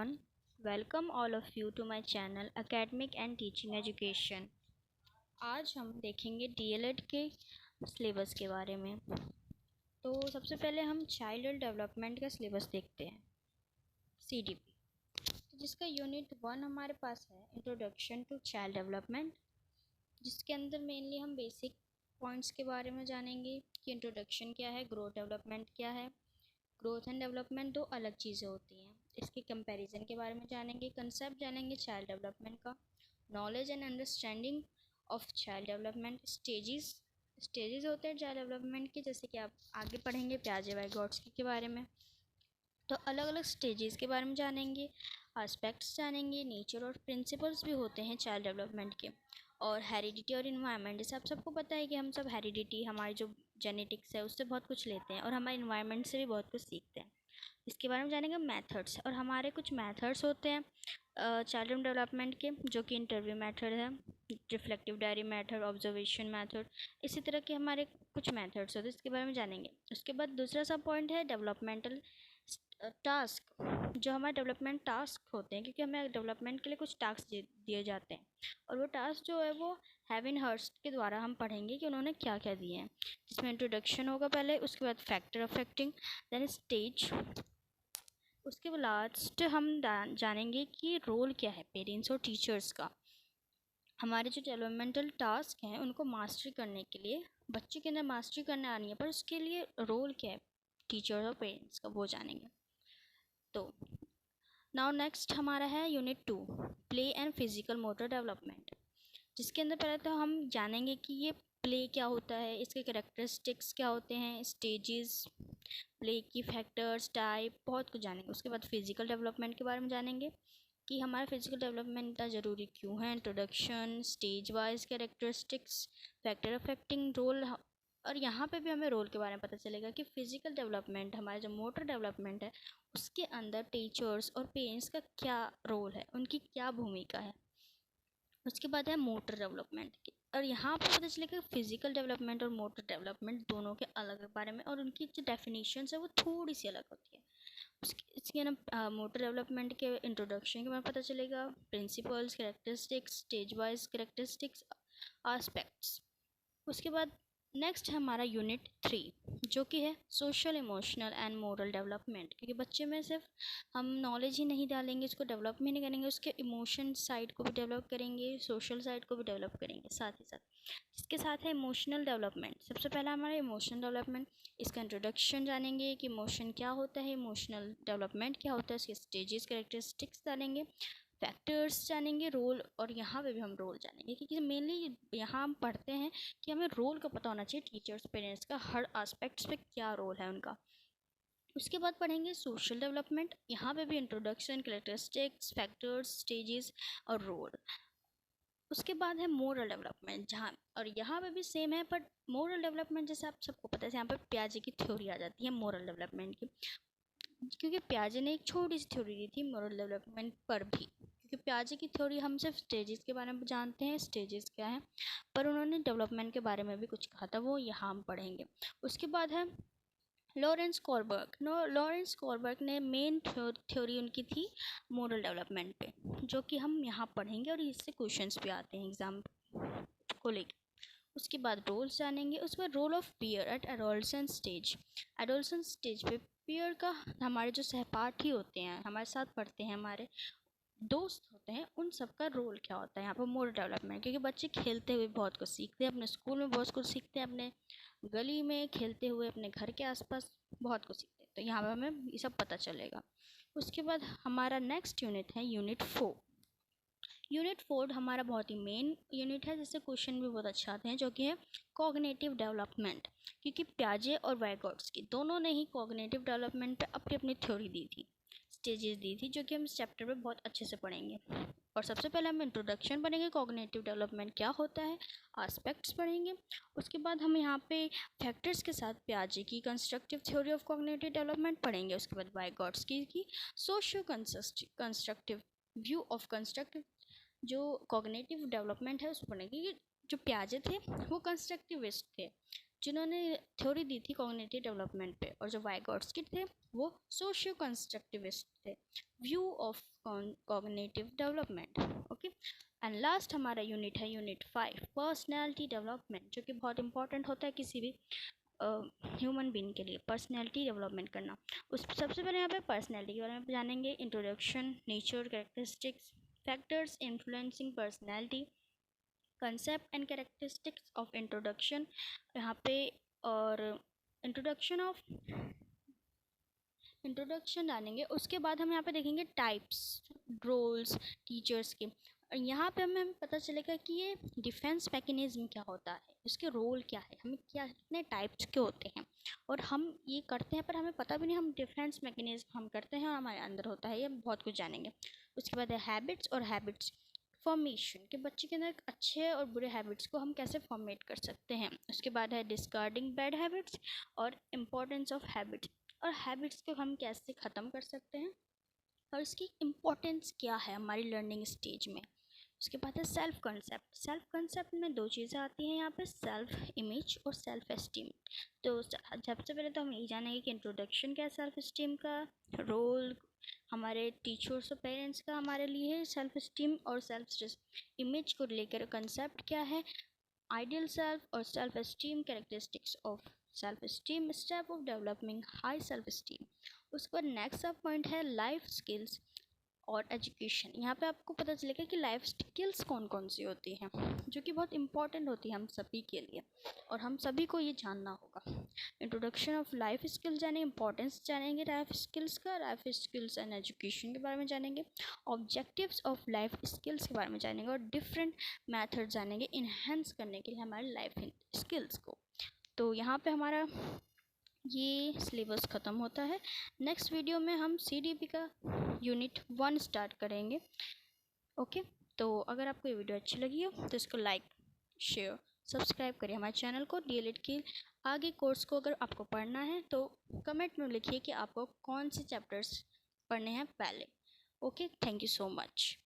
everyone. Welcome all of you to my channel Academic and Teaching Education. आज हम देखेंगे DElEd के syllabus के बारे में। तो सबसे पहले हम चाइल्ड डेवलपमेंट का सिलेबस देखते हैं, सीडीपी, तो जिसका यूनिट 1 हमारे पास है इंट्रोडक्शन टू चाइल्ड डेवलपमेंट, जिसके अंदर मेनली हम बेसिक पॉइंट्स के बारे में जानेंगे कि इंट्रोडक्शन क्या है, ग्रोथ डेवलपमेंट क्या है। ग्रोथ एंड डेवलपमेंट दो अलग चीज़ें होती हैं, इसके कंपैरिजन के बारे में जानेंगे, कंसेप्ट जानेंगे चाइल्ड डेवलपमेंट का, knowledge and understanding of child development, stages होते हैं चाइल्ड डेवलपमेंट के, जैसे कि आप आगे पढ़ेंगे पियाजे-वाइगोट्स्की के बारे में। तो अलग अलग स्टेजेस के बारे में जानेंगे, एस्पेक्ट्स जानेंगे, नेचर और प्रिंसिपल्स भी होते हैं चाइल्ड डेवलपमेंट के, और हेरिडिटी और इन्वायरमेंट। जैसे आप सबको पता है कि हम सब हेरिडिटी, हमारी जो जेनेटिक्स है उससे बहुत कुछ लेते हैं और हमारे इन्वायरमेंट से भी बहुत कुछ सीखते हैं। इसके बारे में जानेंगे मेथड्स, और हमारे कुछ मेथड्स होते हैं चाइल्ड डेवलपमेंट के, जो कि इंटरव्यू मेथड है, reflective diary method, observation method, इसी तरह के हमारे कुछ मेथड्स होते हैं, इसके बारे में जानेंगे। उसके बाद दूसरा सब पॉइंट है डेवलपमेंटल टास्क, जो हमारे डेवलपमेंट टास्क होते हैं, क्योंकि हमें डेवलपमेंट के लिए कुछ टास्क दिए जाते हैं, और वो टास्क जो है वो हेवन हर्स्ट के द्वारा हम पढ़ेंगे कि उन्होंने क्या क्या दिए हैं, जिसमें इंट्रोडक्शन होगा पहले, उसके बाद फैक्टर अफेक्टिंग, देन स्टेज, उसके बाद लास्ट हम जानेंगे कि रोल क्या है पेरेंट्स और टीचर्स का। हमारे जो डेवलपमेंटल टास्क हैं उनको मास्टरी करने के लिए, बच्चे के अंदर मास्टरी करने आनी है, पर उसके लिए रोल क्या है टीचर्स और पेरेंट्स का, वो जानेंगे। तो नाउ नेक्स्ट हमारा है unit 2, play and physical motor development, जिसके अंदर पहले तो हम जानेंगे कि ये प्ले क्या होता है, इसके कैरेक्टरिस्टिक्स क्या होते हैं, स्टेजेस, प्ले की फैक्टर्स, टाइप, बहुत कुछ जानेंगे। उसके बाद फिजिकल डेवलपमेंट के बारे में जानेंगे कि हमारा फिजिकल डेवलपमेंट इतना ज़रूरी क्यों है, introduction, stage wise characteristics, factor affecting role, और यहाँ पे भी हमें रोल के बारे में पता चलेगा कि फिजिकल डेवलपमेंट, हमारा जो मोटर डेवलपमेंट है उसके अंदर टीचर्स और पेरेंट्स का क्या रोल है, उनकी क्या भूमिका है। उसके बाद है मोटर डेवलपमेंट की, और यहाँ पर पता चलेगा फिजिकल डेवलपमेंट और मोटर डेवलपमेंट दोनों के अलग बारे में, और उनकी जो डेफिनेशंस है वो थोड़ी सी अलग होती है। इसके ना मोटर डेवलपमेंट के इंट्रोडक्शन के बारे में पता चलेगा, principles, characteristics, stage wise characteristics, aspects. उसके बाद नेक्स्ट है हमारा यूनिट 3, जो कि है social, emotional and moral development, क्योंकि बच्चे में सिर्फ हम नॉलेज ही नहीं डालेंगे, उसको डेवलप भी नहीं करेंगे, उसके इमोशन साइड को भी डेवलप करेंगे, सोशल साइड को भी डेवलप करेंगे साथ ही साथ। इसके साथ है इमोशनल डेवलपमेंट। सबसे पहला हमारा इमोशनल डेवलपमेंट, इसका इंट्रोडक्शन जानेंगे कि इमोशन क्या होता है, इमोशनल डेवलपमेंट क्या होता है, इसके स्टेजेस, कैरेक्टरिस्टिक्स जानेंगे, फैक्टर्स जानेंगे, रोल, और यहाँ पे भी हम रोल जानेंगे, क्योंकि मेनली यहाँ हम पढ़ते हैं कि हमें रोल का पता होना चाहिए, टीचर्स पेरेंट्स का हर एस्पेक्ट्स पे क्या रोल है उनका। उसके बाद पढ़ेंगे सोशल डेवलपमेंट, यहाँ पे भी इंट्रोडक्शन, कैरेक्टरिस्टिक्स, फैक्टर्स, स्टेजेस और रोल। उसके बाद है मोरल डेवलपमेंट, जहाँ, और यहाँ पे भी सेम है, बट मोरल डेवलपमेंट जैसे आप सबको पता है यहाँ पर पियाजे की थ्योरी आ जाती है मोरल डेवलपमेंट की, क्योंकि पियाजे ने एक छोटी सी थ्योरी दी थी मोरल डेवलपमेंट पर भी, क्योंकि पियाजे की थ्योरी हम सिर्फ स्टेजेस के बारे में जानते हैं, स्टेजेस क्या है, पर उन्होंने डेवलपमेंट के बारे में भी कुछ कहा था, वो यहाँ हम पढ़ेंगे। उसके बाद है लॉरेंस कोलबर्ग। लॉरेंस कोलबर्ग ने मेन थ्योरी उनकी थी मोरल डेवलपमेंट पे, जो कि हम यहाँ पढ़ेंगे, और इससे क्वेश्चंस भी आते हैं एग्जाम को लेकर। उसके बाद रोल्स जानेंगे, उसके बाद role of peer eight adolescent stage. Adolescent stage पे पीयर का, हमारे जो सहपाठी होते हैं, हमारे साथ पढ़ते हैं, हमारे दोस्त होते हैं, उन सब का रोल क्या होता है यहाँ पर मोरल डेवलपमेंट, क्योंकि बच्चे खेलते हुए बहुत कुछ सीखते हैं, अपने स्कूल में बहुत कुछ सीखते हैं, अपने गली में खेलते हुए, अपने घर के आसपास बहुत कुछ सीखते हैं, तो यहाँ पर हमें ये सब पता चलेगा। उसके बाद हमारा नेक्स्ट यूनिट है यूनिट 4। यूनिट 4 हमारा बहुत ही मेन यूनिट है, जिससे क्वेश्चन भी बहुत अच्छे आते हैं, जो कि है कॉग्निटिव डेवलपमेंट, क्योंकि पियाजे और वाइगोट्स्की दोनों ने ही कॉग्निटिव डेवलपमेंट पे अपनी अपनी थ्योरी दी थी, स्टेजेस दी थी, जो कि हम इस चैप्टर में बहुत अच्छे से पढ़ेंगे। और सबसे पहले हम इंट्रोडक्शन पढ़ेंगे, कॉग्निटिव डेवलपमेंट क्या होता है, एस्पेक्ट्स पढ़ेंगे। उसके बाद हम यहाँ पे फैक्टर्स के साथ पियाजे की constructive theory of cognitive development पढ़ेंगे। उसके बाद वाइगोट्स्की की socio constructive view of constructive जो कॉग्निटिव डेवलपमेंट है उसको पढ़ेंगे, क्योंकि जो पियाजे थे वो कंस्ट्रक्टिविस्ट थे, जिन्होंने थ्योरी दी थी कॉग्निटिव डेवलपमेंट पे, और जो वाइगॉट्स्की थे वो सोशियो कंस्ट्रक्टिविस्ट थे, view of cognitive development. Okay, and last हमारा यूनिट है यूनिट 5, पर्सनैलिटी डेवलपमेंट, जो कि बहुत इंपॉर्टेंट होता है किसी भी ह्यूमन बीइंग के लिए, पर्सनैलिटी डेवलपमेंट करना। उस सबसे पहले यहाँ पे पर्सनैलिटी के बारे में जानेंगे, introduction, nature, characteristics, factors influencing personality, concept and characteristics of introduction यहाँ पे, और इंट्रोडक्शन जानेंगे। उसके बाद हम यहाँ पे देखेंगे टाइप्स, रोल्स टीचर्स के। यहाँ पे हमें पता चलेगा कि ये डिफेंस मैकेनिज्म क्या होता है, इसके रोल क्या है, हमें क्या कितने टाइप्स के होते हैं और हम ये करते हैं पर हमें पता भी नहीं हम डिफेंस मैकेनिज्म हम करते हैं और हमारे अंदर होता है, ये बहुत कुछ जानेंगे। उसके बाद है हैबिट्स और हैबिट्स फॉर्मेशन, के बच्चे के अंदर अच्छे और बुरे हैबिट्स को हम कैसे फॉर्मेट कर सकते हैं। उसके बाद है डिस्कार्डिंग बैड हैबिट्स और इम्पोर्टेंस ऑफ हैबिट्स, और हैबिट्स को हम कैसे ख़त्म कर सकते हैं और इसकी इम्पोर्टेंस क्या है हमारी लर्निंग स्टेज में। उसके बाद है सेल्फ कंसेप्ट। सेल्फ कंसेप्ट में दो चीज़ें आती हैं यहाँ पे, सेल्फ इमेज और सेल्फ एस्टीम। तो सबसे पहले तो हम यही जानेंगे कि इंट्रोडक्शन क्या है सेल्फ एस्टीम का, रोल हमारे टीचर्स और पेरेंट्स का हमारे लिए है सेल्फ एस्टीम और सेल्फ इमेज को लेकर कंसेप्ट क्या है, आइडियल सेल्फ और self esteem, characteristics of self esteem, step of developing high self esteem. उसके बाद नेक्स्ट सब पॉइंट है लाइफ स्किल्स और एजुकेशन। यहाँ पे आपको पता चलेगा कि लाइफ स्किल्स कौन कौन सी होती हैं जो कि बहुत इंपॉर्टेंट होती है हम सभी के लिए और हम सभी को ये जानना होगा। इंट्रोडक्शन ऑफ लाइफ स्किल्स जानेंगे, इंपॉर्टेंस जानेंगे लाइफ स्किल्स का, लाइफ स्किल्स एंड एजुकेशन के बारे में जानेंगे, ऑब्जेक्टिव्स ऑफ लाइफ स्किल्स के बारे में जानेंगे और डिफरेंट मेथड जानेंगे इन्हेंस करने के लिए हमारे लाइफ स्किल्स को। तो यहाँ पे हमारा ये सिलेबस ख़त्म होता है। नेक्स्ट वीडियो में हम CDP का यूनिट 1 स्टार्ट करेंगे। ओके, तो अगर आपको ये वीडियो अच्छी लगी हो तो इसको लाइक शेयर सब्सक्राइब करिए हमारे चैनल को। DLED के आगे कोर्स को अगर आपको पढ़ना है तो कमेंट में लिखिए कि आपको कौन से चैप्टर्स पढ़ने हैं पहले। Okay, thank you so much.